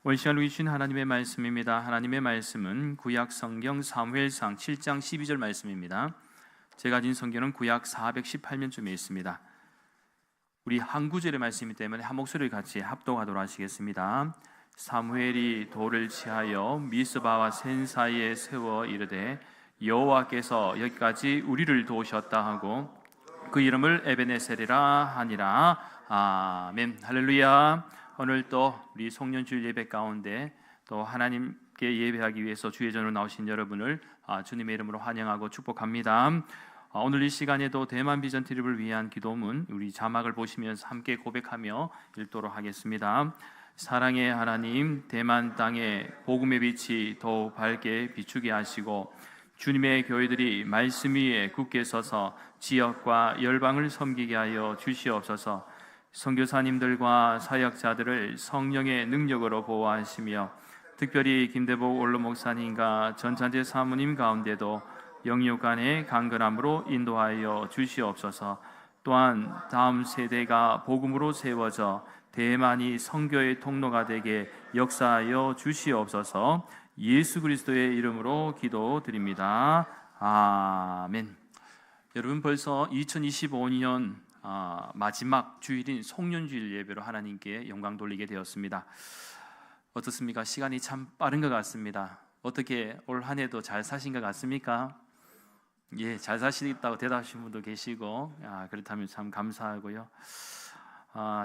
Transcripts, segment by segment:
오늘 시간 우리 주신 하나님의 말씀입니다. 하나님의 말씀은 구약 성경 사무엘상 7장 12절 말씀입니다. 제가 가진 성경은 구약 418면쯤에 있습니다. 우리 한 구절의 말씀이기 때문에 한 목소리를 같이 합독하도록 하시겠습니다. 사무엘이 돌을 취하여 미스바와 센 사이에 세워 이르되 여호와께서 여기까지 우리를 도우셨다 하고 그 이름을 에베네셀이라 하니라. 아멘. 할렐루야. 오늘 또 우리 송년주일 예배 가운데 또 하나님께 예배하기 위해서 주의 전으로 나오신 여러분을 주님의 이름으로 환영하고 축복합니다. 오늘 이 시간에도 대만 비전 트립을 위한 기도문 우리 자막을 보시면서 함께 고백하며 읽도록 하겠습니다. 사랑의 하나님, 대만 땅에 복음의 빛이 더욱 밝게 비추게 하시고 주님의 교회들이 말씀 위에 굳게 서서 지역과 열방을 섬기게 하여 주시옵소서. 선교사님들과 사역자들을 성령의 능력으로 보호하시며 특별히 김대복 원로 목사님과 전찬재 사모님 가운데도 영육 간의 강건함으로 인도하여 주시옵소서. 또한 다음 세대가 복음으로 세워져 대만이 선교의 통로가 되게 역사하여 주시옵소서. 예수 그리스도의 이름으로 기도드립니다. 아멘. 여러분, 벌써 2025년 마지막 주일인 송년주일 예배로 하나님께 영광 돌리게 되었습니다. 어떻습니까? 시간이 참 빠른 것 같습니다. 어떻게 올 한 해도 잘 사신 것 같습니까? 예, 잘 사시겠다고 대답하신 분도 계시고, 그렇다면 참 감사하고요.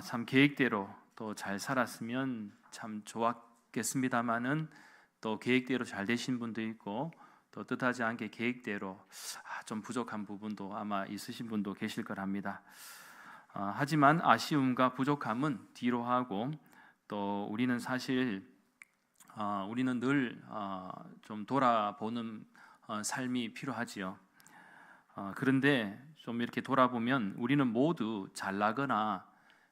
참 계획대로 또 잘 살았으면 참 좋았겠습니다만은 또 계획대로 잘 되신 분도 있고 또 뜻하지 않게 계획대로 좀 부족한 부분도 아마 있으신 분도 계실 거랍니다. 하지만 아쉬움과 부족함은 뒤로 하고 또 우리는 사실 우리는 늘 좀 돌아보는 삶이 필요하지요. 그런데 좀 이렇게 돌아보면 우리는 모두 잘나거나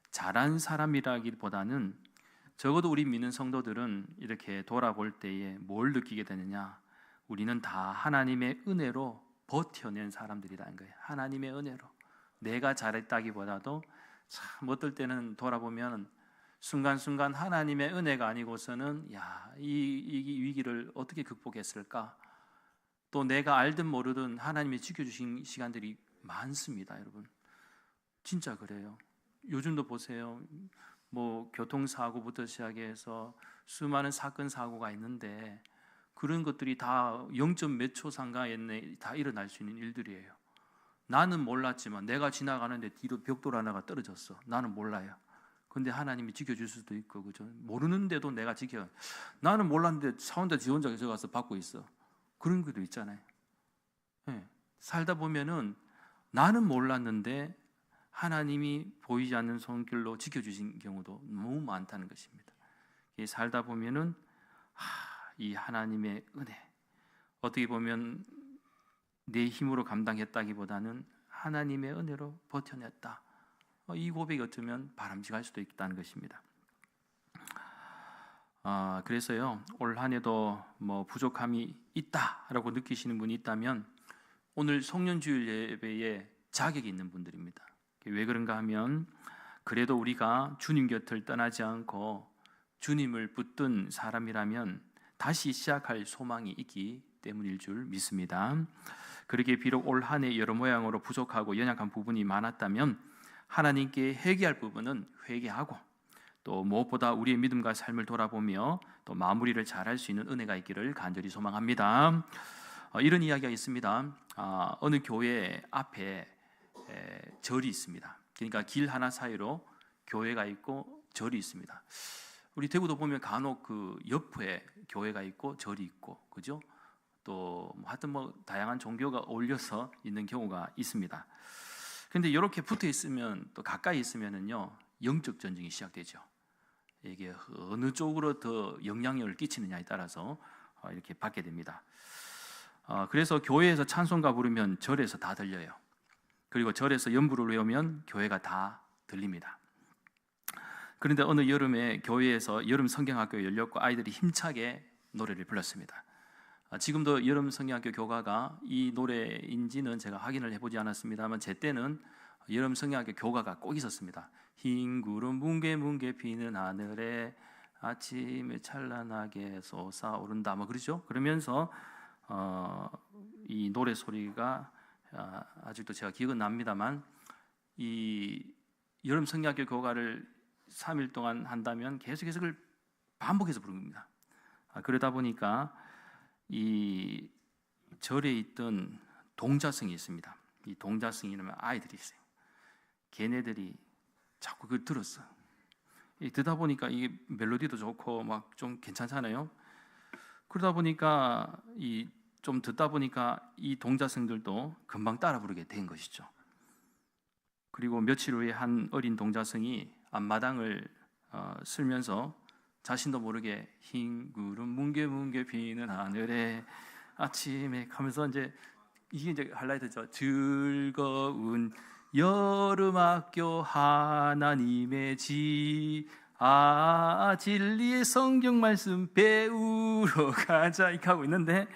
잘한 사람이라기보다는 적어도 우리 믿는 성도들은 이렇게 돌아볼 때에 뭘 느끼게 되느냐? 우리는 다 하나님의 은혜로 버텨낸 사람들이라는 거예요. 하나님의 은혜로. 내가 잘했다기보다도 참 어떨 때는 돌아보면 순간순간 하나님의 은혜가 아니고서는 이 위기를 어떻게 극복했을까? 또 내가 알든 모르든 하나님이 지켜주신 시간들이 많습니다, 여러분. 진짜 그래요. 요즘도 보세요. 뭐 교통사고부터 시작해서 수많은 사건 사고가 있는데 그런 것들이 다 0점 몇 초 상가에 다 일어날 수 있는 일들이에요. 나는 몰랐지만 내가 지나가는데 뒤로 벽돌 하나가 떨어졌어. 나는 몰라요. 근데 하나님이 지켜줄 수도 있고, 그죠? 모르는데도 내가 지켜. 나는 몰랐는데 차 혼자 지 혼자 가서 받고 있어. 그런 것도 있잖아요. 네. 살다 보면은 나는 몰랐는데 하나님이 보이지 않는 손길로 지켜주신 경우도 너무 많다는 것입니다. 살다 보면은 이 하나님의 은혜, 어떻게 보면 내 힘으로 감당했다기보다는 하나님의 은혜로 버텨냈다. 이 고백이 어쩌면 바람직할 수도 있다는 것입니다. 그래서요, 올 한 해도 뭐 부족함이 있다라고 느끼시는 분이 있다면 오늘 송년주일 예배에 자격이 있는 분들입니다. 왜 그런가 하면 그래도 우리가 주님 곁을 떠나지 않고 주님을 붙든 사람이라면 다시 시작할 소망이 있기 때문일 줄 믿습니다. 그렇게 비록 올 한 해 여러 모양으로 부족하고 연약한 부분이 많았다면 하나님께 회개할 부분은 회개하고 또 무엇보다 우리의 믿음과 삶을 돌아보며 또 마무리를 잘할 수 있는 은혜가 있기를 간절히 소망합니다. 이런 이야기가 있습니다. 어느 교회 앞에 절이 있습니다. 그러니까 길 하나 사이로 교회가 있고 절이 있습니다. 우리 대구도 보면 간혹 그 옆에 교회가 있고 절이 있고, 그죠? 또 하여튼 뭐 다양한 종교가 어울려서 있는 경우가 있습니다. 그런데 이렇게 붙어 있으면 또 가까이 있으면은요 영적 전쟁이 시작되죠. 이게 어느 쪽으로 더 영향력을 끼치느냐에 따라서 이렇게 받게 됩니다. 그래서 교회에서 찬송가 부르면 절에서 다 들려요. 그리고 절에서 연부를 외우면 교회가 다 들립니다. 그런데 어느 여름에 교회에서 여름 성경학교가 열렸고 아이들이 힘차게 노래를 불렀습니다. 지금도 여름 성경학교 교가가 이 노래인지는 제가 확인을 해보지 않았습니다만 제 때는 여름 성경학교 교가가 꼭 있었습니다. 흰 구름 뭉게뭉게 피는 하늘에 아침에 찬란하게 솟아오른다 뭐 그러죠. 그러면서 이 노래 소리가 아직도 제가 기억은 납니다만 이 여름 성야교 교가를 3일 동안 한다면 계속해서 그걸 반복해서 부릅니다. 그러다 보니까 이 절에 있던 동자승이 있습니다. 이 동자승이라면 아이들이 있어요. 걔네들이 자꾸 그걸 들었어. 듣다 보니까 이게 멜로디도 좋고 막 좀 괜찮잖아요. 그러다 보니까 좀 듣다 보니까 이 동자승들도 금방 따라 부르게 된 것이죠. 그리고 며칠 후에 한 어린 동자승이 앞마당을 쓸면서 자신도 모르게 흰 구름 뭉게뭉게 비는 하늘에 아침에 하면서 이게 이제 하이라이트죠. 즐거운 여름학교 하나님의 집 진리의 성경 말씀 배우러 가자 이렇게 하고 있는데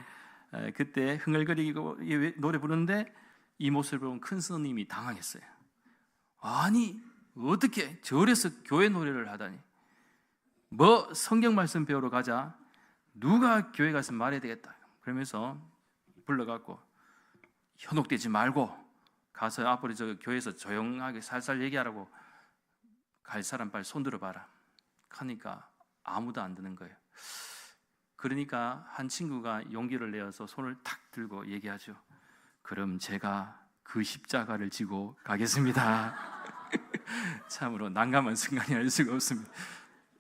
그때 흥얼거리고 노래 부르는데 이 모습을 본 큰 스님이 당황했어요. 아니 어떻게 절에서 교회 노래를 하다니, 뭐 성경 말씀 배우러 가자, 누가 교회 가서 말해야 되겠다 그러면서 불러갖고 현혹되지 말고 가서 앞으로 저 교회에서 조용하게 살살 얘기하라고, 갈 사람 빨리 손 들어봐라 하니까 아무도 안 드는 거예요. 그러니까 한 친구가 용기를 내어서 손을 탁 들고 얘기하죠. 그럼 제가 그 십자가를 지고 가겠습니다. 참으로 난감한 순간이 알 수가 없습니다.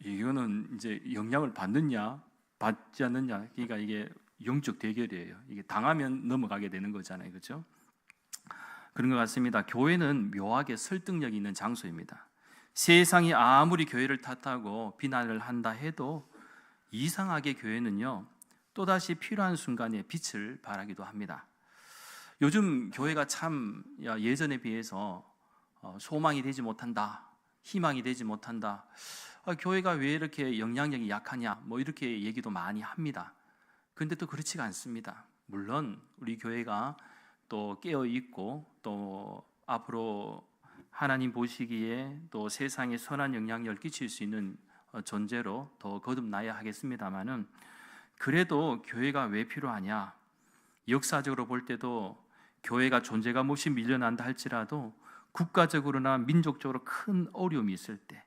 이거는 이제 영향을 받느냐 받지 않느냐, 그러니까 이게 영적 대결이에요. 이게 당하면 넘어가게 되는 거잖아요, 그렇죠? 그런 것 같습니다. 교회는 묘하게 설득력이 있는 장소입니다. 세상이 아무리 교회를 탓하고 비난을 한다 해도 이상하게 교회는요 또다시 필요한 순간에 빛을 발하기도 합니다. 요즘 교회가 참 예전에 비해서 소망이 되지 못한다, 희망이 되지 못한다, 교회가 왜 이렇게 영향력이 약하냐 뭐 이렇게 얘기도 많이 합니다. 그런데 또 그렇지가 않습니다. 물론 우리 교회가 또 깨어있고 또 앞으로 하나님 보시기에 또 세상에 선한 영향력을 끼칠 수 있는 존재로 더 거듭나야 하겠습니다마는, 그래도 교회가 왜 필요하냐, 역사적으로 볼 때도 교회가 존재감 없이 밀려난다 할지라도 국가적으로나 민족적으로 큰 어려움이 있을 때,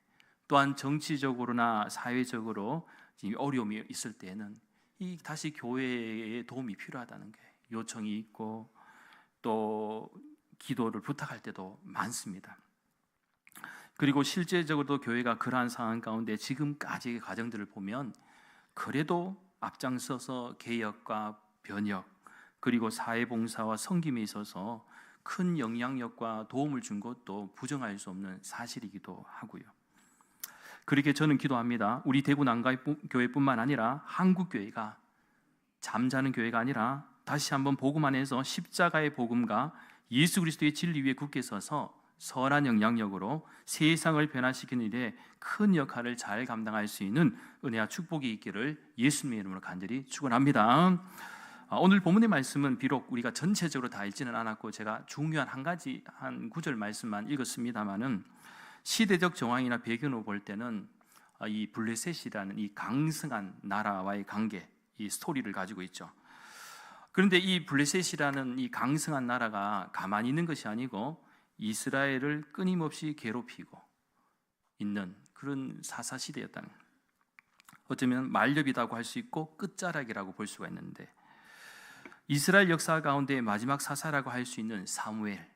또한 정치적으로나 사회적으로 어려움이 있을 때에는 다시 교회의 도움이 필요하다는 게 요청이 있고 또 기도를 부탁할 때도 많습니다. 그리고 실제적으로도 교회가 그러한 상황 가운데 지금까지의 과정들을 보면 그래도 앞장서서 개혁과 변혁 그리고 사회봉사와 섬김에 있어서 큰 영향력과 도움을 준 것도 부정할 수 없는 사실이기도 하고요. 그렇게 저는 기도합니다. 우리 대구 난가교회뿐만 아니라 한국교회가 잠자는 교회가 아니라 다시 한번 복음 안에서 십자가의 복음과 예수 그리스도의 진리 위에 굳게 서서 선한 영향력으로 세상을 변화시키는 일에 큰 역할을 잘 감당할 수 있는 은혜와 축복이 있기를 예수님의 이름으로 간절히 축원합니다. 오늘 본문의 말씀은 비록 우리가 전체적으로 다 읽지는 않았고 제가 중요한 한 구절 말씀만 읽었습니다마는 시대적 정황이나 배경으로 볼 때는 이 블레셋이라는 이 강성한 나라와의 관계, 이 스토리를 가지고 있죠. 그런데 이 블레셋이라는 이 강성한 나라가 가만히 있는 것이 아니고 이스라엘을 끊임없이 괴롭히고 있는 그런 사사시대였다는, 어쩌면 말렵이라고 할 수 있고 끝자락이라고 볼 수가 있는데, 이스라엘 역사 가운데 마지막 사사라고 할 수 있는 사무엘,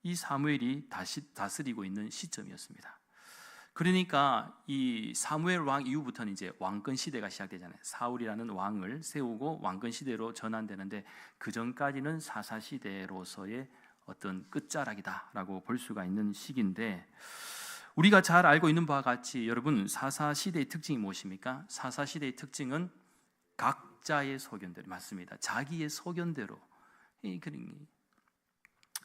이 사무엘이 다시 다스리고 있는 시점이었습니다. 그러니까 이 사무엘 왕 이후부터는 이제 왕권 시대가 시작되잖아요. 사울이라는 왕을 세우고 왕권 시대로 전환되는데, 그 전까지는 사사 시대로서의 어떤 끝자락이다라고 볼 수가 있는 시기인데, 우리가 잘 알고 있는 바와 같이 여러분, 사사 시대의 특징이 무엇입니까? 사사 시대의 특징은 각자의 소견대로, 맞습니다. 자기의 소견대로.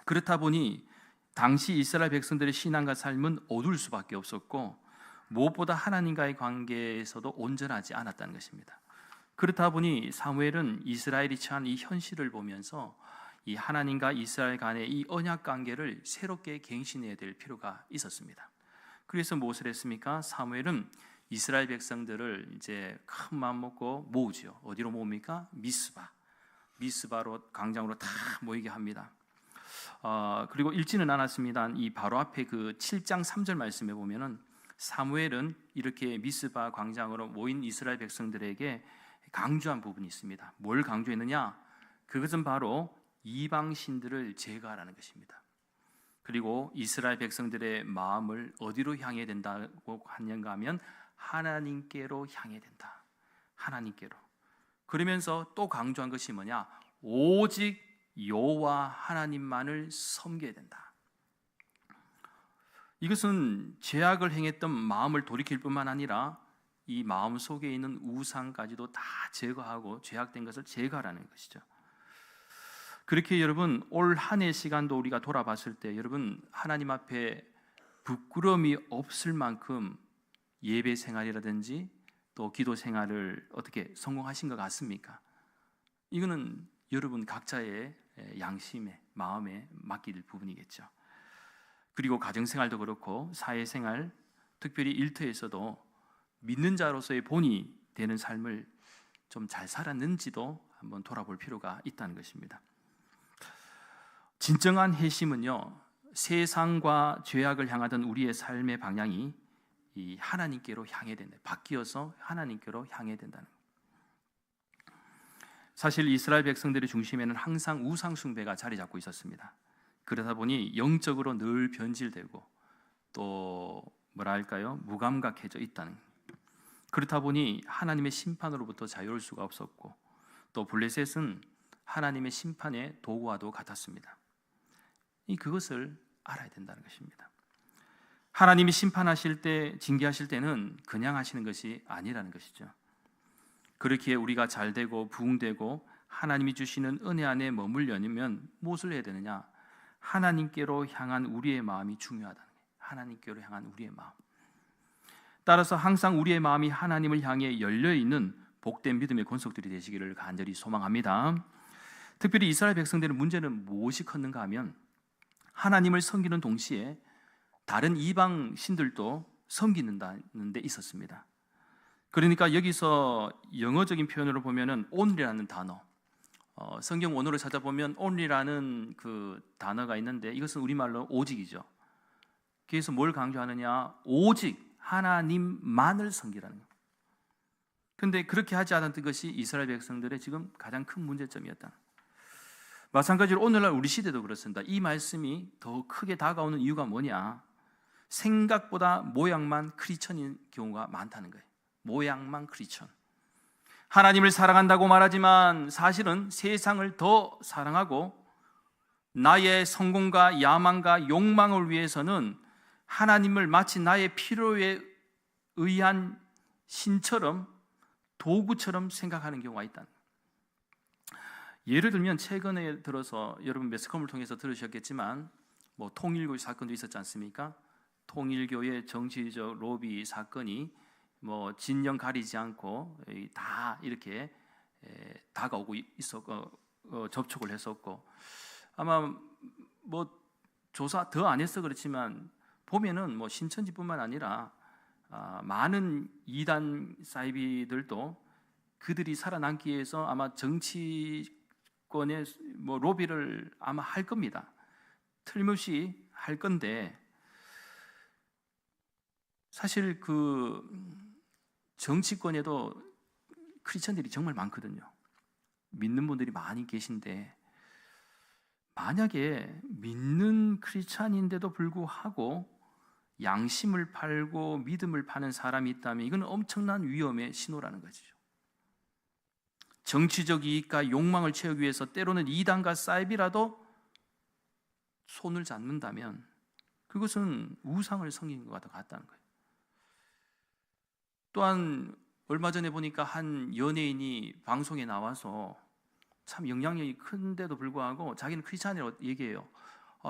그렇다 보니 당시 이스라엘 백성들의 신앙과 삶은 어두울 수밖에 없었고, 무엇보다 하나님과의 관계에서도 온전하지 않았다는 것입니다. 그렇다 보니 사무엘은 이스라엘이 처한 이 현실을 보면서 이 하나님과 이스라엘 간의 이 언약 관계를 새롭게 갱신해야 될 필요가 있었습니다. 그래서 무엇을 했습니까? 사무엘은 이스라엘 백성들을 이제 큰 마음 먹고 모으죠. 어디로 모읍니까? 미스바로 광장으로 다 모이게 합니다. 그리고 읽지는 않았습니다. 이 바로 앞에 그 7장 3절 말씀에 보면은 사무엘은 이렇게 미스바 광장으로 모인 이스라엘 백성들에게 강조한 부분이 있습니다. 뭘 강조했느냐? 그것은 바로 이방 신들을 제거하라는 것입니다. 그리고 이스라엘 백성들의 마음을 어디로 향해야 된다고 하는가 하면 하나님께로 향해야 된다. 하나님께로. 그러면서 또 강조한 것이 뭐냐? 오직 여호와 하나님만을 섬겨야 된다. 이것은 죄악을 행했던 마음을 돌이킬 뿐만 아니라 이 마음 속에 있는 우상까지도 다 제거하고 죄악된 것을 제거하라는 것이죠. 그렇게 여러분 올 한 해 시간도 우리가 돌아봤을 때 여러분 하나님 앞에 부끄러움이 없을 만큼 예배 생활이라든지 또 기도 생활을 어떻게 성공하신 것 같습니까? 이거는 여러분 각자의 양심에 마음에 맡길 부분이겠죠. 그리고 가정생활도 그렇고 사회생활, 특별히 일터에서도 믿는 자로서의 본이 되는 삶을 좀 잘 살았는지도 한번 돌아볼 필요가 있다는 것입니다. 진정한 회심은요, 세상과 죄악을 향하던 우리의 삶의 방향이 이 하나님께로 향해야 된다. 바뀌어서 하나님께로 향해야 된다는 거예요. 사실 이스라엘 백성들의 중심에는 항상 우상 숭배가 자리 잡고 있었습니다. 그러다 보니 영적으로 늘 변질되고 또 뭐랄까요? 무감각해져 있다는 거예요. 그렇다 보니 하나님의 심판으로부터 자유로울 수가 없었고 또 블레셋은 하나님의 심판의 도구와도 같았습니다. 그것을 알아야 된다는 것입니다. 하나님이 심판하실 때, 징계하실 때는 그냥 하시는 것이 아니라는 것이죠. 그렇게 우리가 잘되고 부흥되고 하나님이 주시는 은혜 안에 머물려면 무엇을 해야 되느냐? 하나님께로 향한 우리의 마음이 중요하다는 거예요. 하나님께로 향한 우리의 마음. 따라서 항상 우리의 마음이 하나님을 향해 열려있는 복된 믿음의 권속들이 되시기를 간절히 소망합니다. 특별히 이스라엘 백성들의 문제는 무엇이 컸는가 하면 하나님을 섬기는 동시에 다른 이방 신들도 섬기는 데 있었습니다. 그러니까 여기서 영어적인 표현으로 보면은 only라는 단어, 성경 원어로 찾아보면 only라는 그 단어가 있는데 이것은 우리말로 오직이죠. 그래서 뭘 강조하느냐? 오직 하나님만을 섬기라는 거예요. 그런데 그렇게 하지 않았던 것이 이스라엘 백성들의 지금 가장 큰 문제점이었다. 마찬가지로 오늘날 우리 시대도 그렇습니다. 이 말씀이 더 크게 다가오는 이유가 뭐냐? 생각보다 모양만 크리스천인 경우가 많다는 거예요. 모양만 크리스천. 하나님을 사랑한다고 말하지만 사실은 세상을 더 사랑하고 나의 성공과 야망과 욕망을 위해서는 하나님을 마치 나의 필요에 의한 신처럼 도구처럼 생각하는 경우가 있다. 예를 들면 최근에 들어서 여러분 매스컴을 통해서 들으셨겠지만 뭐 통일교 사건도 있었지 않습니까? 통일교의 정치적 로비 사건이 뭐 진영 가리지 않고 다 이렇게 다가오고 있었고 접촉을 했었고 아마 뭐 조사 더 안 해서 그렇지만 보면은 뭐 신천지뿐만 아니라 많은 이단 사이비들도 그들이 살아남기 위해서 아마 정치권의 뭐 로비를 아마 할 겁니다. 틀림없이 할 건데 사실 그 정치권에도 크리스천들이 정말 많거든요. 믿는 분들이 많이 계신데 만약에 믿는 크리스천인데도 불구하고 양심을 팔고 믿음을 파는 사람이 있다면 이건 엄청난 위험의 신호라는 것이죠. 정치적 이익과 욕망을 채우기 위해서 때로는 이단과 사이비라도 손을 잡는다면 그것은 우상을 섬기는 것과 같다는 거예요. 또한 얼마 전에 보니까 한 연예인이 방송에 나와서 참 영향력이 큰데도 불구하고 자기는 크리스찬이라고 얘기해요.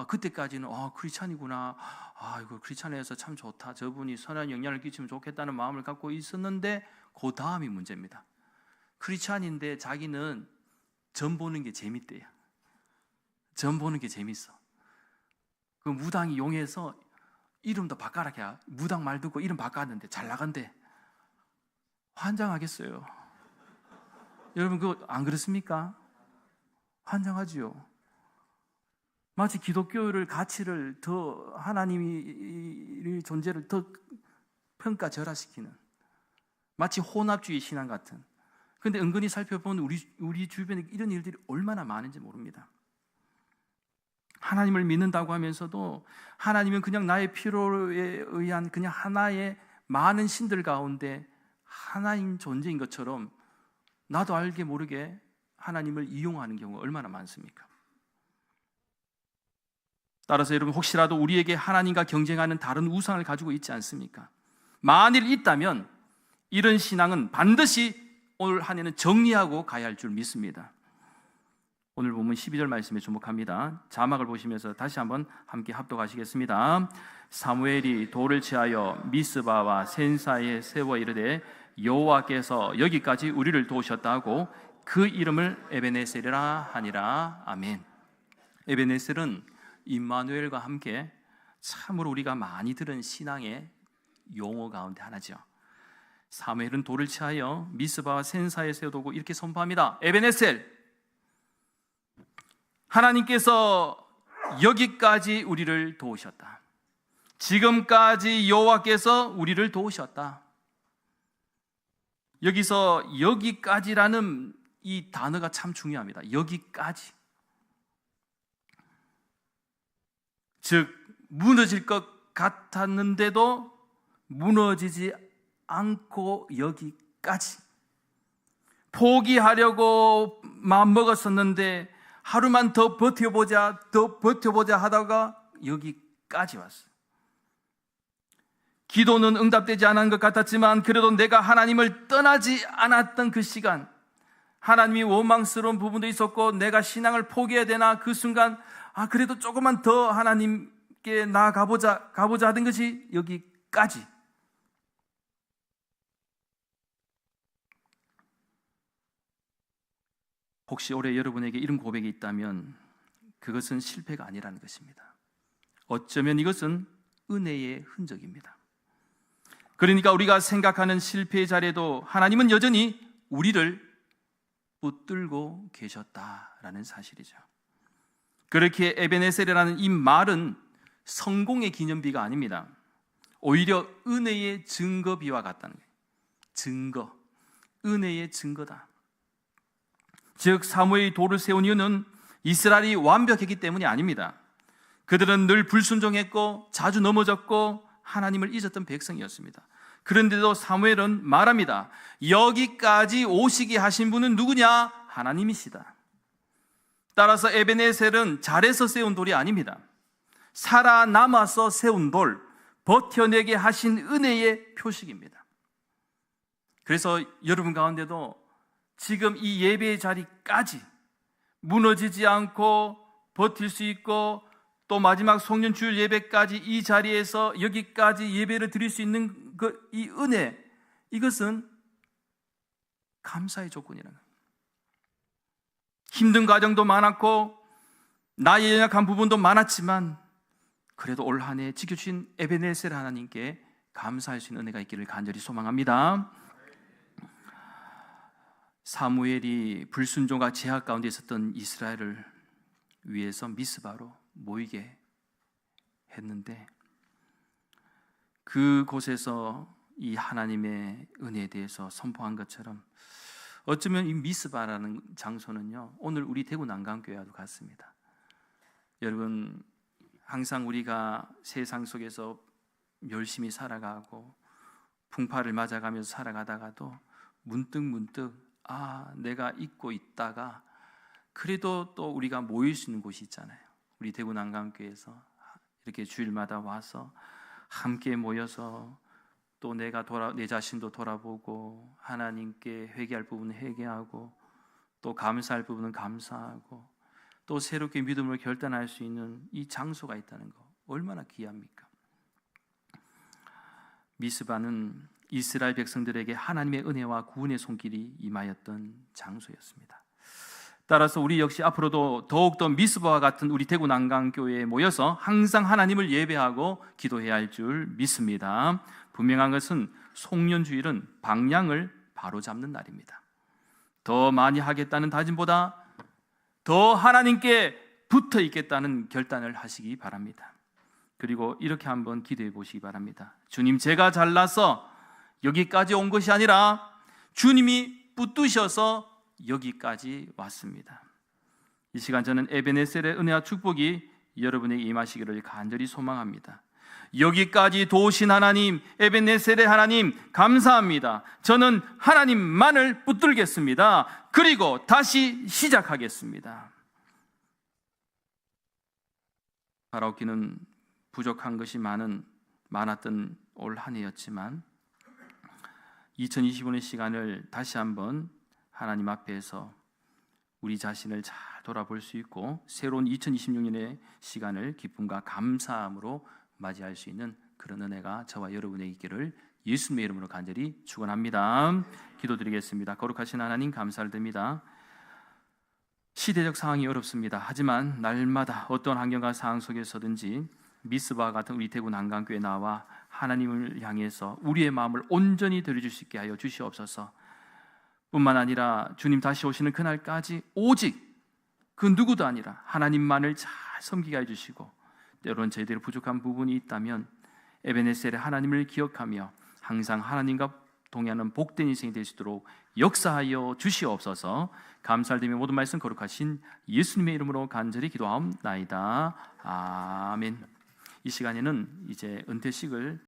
그때까지는 크리스찬이구나. 이거 크리스찬에서 참 좋다. 저분이 선한 영향을 끼치면 좋겠다는 마음을 갖고 있었는데 그 다음이 문제입니다. 크리스찬인데 자기는 점 보는 게 재밌대요. 점 보는 게 재밌어. 그 무당이 용해서 이름도 바꿔라게 무당 말 듣고 이름 바꿨는데 잘 나간대. 환장하겠어요. 여러분 그거 안 그렇습니까? 환장하지요. 마치 기독교를 가치를 더 하나님의 존재를 더 평가절하시키는 마치 혼합주의 신앙 같은. 그런데 은근히 살펴보면 우리 주변에 이런 일들이 얼마나 많은지 모릅니다. 하나님을 믿는다고 하면서도 하나님은 그냥 나의 필요에 의한 그냥 하나의 많은 신들 가운데 하나인 존재인 것처럼 나도 알게 모르게 하나님을 이용하는 경우가 얼마나 많습니까? 따라서 여러분 혹시라도 우리에게 하나님과 경쟁하는 다른 우상을 가지고 있지 않습니까? 만일 있다면 이런 신앙은 반드시 오늘 한 해는 정리하고 가야 할 줄 믿습니다. 오늘 보면 12절 말씀에 주목합니다. 자막을 보시면서 다시 한번 함께 합독하시겠습니다. 사무엘이 돌을 취하여 미스바와 센사에 세워 이르되 여호와께서 여기까지 우리를 도우셨다 하고 그 이름을 에베네셀이라 하니라. 아멘. 에베네셀은 임마누엘과 함께 참으로 우리가 많이 들은 신앙의 용어 가운데 하나죠. 사무엘은 돌을 취하여 미스바와 센사에 세워두고 이렇게 선포합니다. 에베네셀, 하나님께서 여기까지 우리를 도우셨다. 지금까지 여호와께서 우리를 도우셨다. 여기서 여기까지라는 이 단어가 참 중요합니다. 여기까지. 즉 무너질 것 같았는데도 무너지지 않고 여기까지. 포기하려고 마음먹었었는데 하루만 더 버텨보자 하다가 여기까지 왔어요. 기도는 응답되지 않은 것 같았지만 그래도 내가 하나님을 떠나지 않았던 그 시간, 하나님이 원망스러운 부분도 있었고 내가 신앙을 포기해야 되나 그 순간 그래도 조금만 더 하나님께 나아가보자 하던 것이 여기까지. 혹시 올해 여러분에게 이런 고백이 있다면 그것은 실패가 아니라는 것입니다. 어쩌면 이것은 은혜의 흔적입니다. 그러니까 우리가 생각하는 실패의 자리에도 하나님은 여전히 우리를 붙들고 계셨다라는 사실이죠. 그렇게 에베네셀이라는 이 말은 성공의 기념비가 아닙니다. 오히려 은혜의 증거비와 같다는 거예요. 증거, 은혜의 증거다. 즉 사무엘이 돌을 세운 이유는 이스라엘이 완벽했기 때문이 아닙니다. 그들은 늘 불순종했고 자주 넘어졌고 하나님을 잊었던 백성이었습니다. 그런데도 사무엘은 말합니다. 여기까지 오시게 하신 분은 누구냐? 하나님이시다. 따라서 에베네셀은 잘해서 세운 돌이 아닙니다. 살아남아서 세운 돌, 버텨내게 하신 은혜의 표식입니다. 그래서 여러분 가운데도 지금 이 예배의 자리까지 무너지지 않고 버틸 수 있고 또 마지막 송년주일 예배까지 이 자리에서 여기까지 예배를 드릴 수 있는 이 은혜, 이것은 감사의 조건이라는 거예요. 힘든 과정도 많았고 나의 연약한 부분도 많았지만 그래도 올 한 해 지켜주신 에베네셀 하나님께 감사할 수 있는 은혜가 있기를 간절히 소망합니다. 사무엘이 불순종과 제약 가운데 있었던 이스라엘을 위해서 미스바로 모이게 했는데 그곳에서 이 하나님의 은혜에 대해서 선포한 것처럼 어쩌면 이 미스바라는 장소는요 오늘 우리 대구 난강교회와도 같습니다. 여러분 항상 우리가 세상 속에서 열심히 살아가고 풍파를 맞아가면서 살아가다가도 문득 내가 잊고 있다가 그래도 또 우리가 모일 수 있는 곳이 있잖아요. 우리 대구 난강교회에서 이렇게 주일마다 와서 함께 모여서 또 내 자신도 돌아보고 하나님께 회개할 부분은 회개하고 또 감사할 부분은 감사하고 또 새롭게 믿음을 결단할 수 있는 이 장소가 있다는 거 얼마나 귀합니까? 미스바는 이스라엘 백성들에게 하나님의 은혜와 구원의 손길이 임하였던 장소였습니다. 따라서 우리 역시 앞으로도 더욱더 미스바와 같은 우리 대구 난강교회에 모여서 항상 하나님을 예배하고 기도해야 할 줄 믿습니다. 분명한 것은 송년주일은 방향을 바로잡는 날입니다. 더 많이 하겠다는 다짐보다 더 하나님께 붙어 있겠다는 결단을 하시기 바랍니다. 그리고 이렇게 한번 기도해 보시기 바랍니다. 주님, 제가 잘나서 여기까지 온 것이 아니라 주님이 붙드셔서 여기까지 왔습니다. 이 시간 저는 에베네셀의 은혜와 축복이 여러분에게 임하시기를 간절히 소망합니다. 여기까지 도우신 하나님, 에베네셀의 하나님 감사합니다. 저는 하나님만을 붙들겠습니다. 그리고 다시 시작하겠습니다. 바라옵기는 부족한 것이 많았던 올 한 해였지만 2025년 시간을 다시 한번 하나님 앞에서 우리 자신을 잘 돌아볼 수 있고 새로운 2026년의 시간을 기쁨과 감사함으로 맞이할 수 있는 그런 은혜가 저와 여러분에게 있기를 예수님의 이름으로 간절히 축원합니다. 기도드리겠습니다. 거룩하신 하나님 감사를 드립니다. 시대적 상황이 어렵습니다. 하지만 날마다 어떤 환경과 상황 속에서든지 미스바와 같은 우리 대구 난강교회 나와 하나님을 향해서 우리의 마음을 온전히 드려줄 수 있게 하여 주시옵소서. 뿐만 아니라 주님 다시 오시는 그날까지 오직 그 누구도 아니라 하나님만을 잘 섬기게 해주시고, 때로는 저희들의 부족한 부분이 있다면 에베네셀의 하나님을 기억하며 항상 하나님과 동행하는 복된 인생이 될 수 있도록 역사하여 주시옵소서. 감사드리며 모든 말씀 거룩하신 예수님의 이름으로 간절히 기도하옵나이다. 아멘. 이 시간에는 이제 은퇴식을